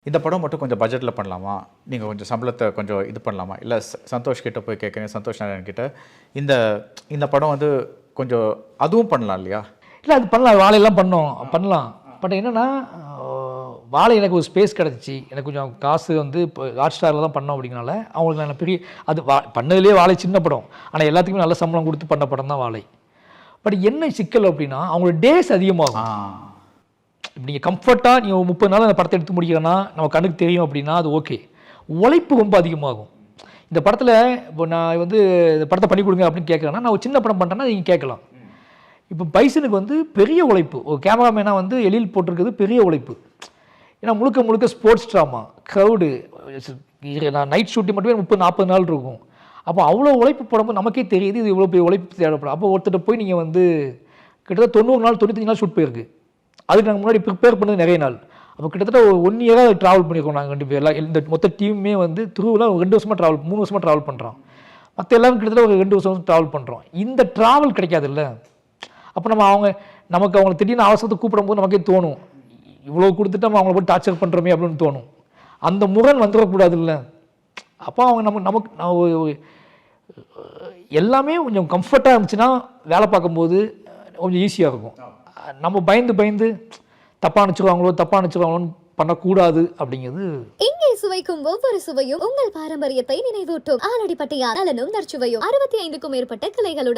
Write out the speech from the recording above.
இந்த படம் மட்டும் கொஞ்சம் பட்ஜெட்டில் பண்ணலாமா, நீங்கள் கொஞ்சம் சம்பளத்தை கொஞ்சம் இது பண்ணலாமா, இல்லை சந்தோஷ் கிட்ட போய் கேட்குறேன், சந்தோஷ் நாராயணன் கிட்ட இந்த இந்த படம் வந்து கொஞ்சம் அதுவும் பண்ணலாம் இல்லையா? இல்லை அது பண்ணலாம், வாழையெல்லாம் பண்ணலாம். பட் என்னென்னா வாழை எனக்கு ஒரு ஸ்பேஸ் கிடச்சிச்சு, எனக்கு கொஞ்சம் காசு வந்து இப்போ ஹாட் ஸ்டாரில் தான் பண்ணோம் அப்படிங்கனால அவங்களுக்கு நான் பெரிய அது பண்ணதுலேயே வாழை சின்ன படம், ஆனால் எல்லாத்துக்குமே நல்ல சம்பளம் கொடுத்து பண்ண படம் தான் வாழை. பட் என்ன சிக்கல் அப்படின்னா அவங்களோட டேஸ் அதிகமாகும். இப்போ நீங்கள் கம்ஃபர்ட்டாக நீங்கள் 30 நாள் அந்த படத்தை எடுத்து முடிக்கிறேன்னா நம்ம கண்ணுக்கு தெரியும் அப்படின்னா அது ஓகே. உழைப்பு ரொம்ப அதிகமாகும். இந்த படத்தில் இப்போ நான் வந்து இந்த படத்தை பண்ணி கொடுங்க அப்படின்னு கேட்குறேன்னா நான் ஒரு சின்ன படம் பண்ணுறேன்னா நீங்கள் கேட்கலாம். இப்போ பைசனுக்கு வந்து பெரிய உழைப்பு, ஒரு கேமராமேனாக வந்து எழில் போட்டிருக்கிறது பெரிய உழைப்பு. ஏன்னா முழுக்க முழுக்க ஸ்போர்ட்ஸ் ட்ராமா, க்ரௌடு, நான் நைட் ஷூட்டிங் மட்டுமே 30-40 நாள் இருக்கும். அப்போ அவ்வளோ உழைப்பு போடும்போது நமக்கே தெரியுது இது இவ்வளோ பெரிய உழைப்பு தேவைப்படும். அப்போ ஒருத்தர் போய் நீங்கள் வந்து கிட்டத்தட்ட 90 நாள் 95 நாள் ஷூட் போயிருக்கு. அதுக்கு நாங்கள் முன்னாடி ப்ரிப்பேர் பண்ணது நிறைய நாள். அப்போ கிட்டத்தட்ட ஒரு 1 இயராக ட்ராவல் பண்ணியிருக்கோம் நாங்கள் 2 பேர். எல்லாம் இந்த மொத்த டீமுமே வந்து திருவிழா 2 வருஷமாக 3 வருஷமாக ட்ராவல் பண்ணுறோம். மற்ற எல்லாரும் கிட்டத்தட்ட ஒரு 2 வருஷம் ட்ராவல் பண்ணுறோம். இந்த ட்ராவல் கிடைக்காதுல்ல. அப்போ நமக்கு அவங்களை திடீர்னு அவசரத்தை கூப்பிடும்போது நமக்கே தோணும், இவ்வளோ கொடுத்துட்டு நம்ம அவங்கள போய் டார்ச்சர் பண்ணுறோமே அப்படின்னு தோணும். அந்த முரண் வந்துடக்கூடாதுல்ல. அப்போ அவங்க நமக்கு எல்லாமே கொஞ்சம் கம்ஃபர்ட்டாக இருந்துச்சுன்னா வேலை பார்க்கும்போது கொஞ்சம் ஈஸியாக இருக்கும். நம்ம பயந்து தப்பாக நினச்சிருவாங்களோன்னு பண்ணக்கூடாது அப்படிங்கிறது. இங்கே சுவைக்கும் ஒவ்வொரு சுவையும் உங்கள் பாரம்பரியத்தை நினைவூட்டும். ஆலடிப்பட்டியார் நலனும் நற்சுவையும் 65க்கும் மேற்பட்ட கிளைகளுடன்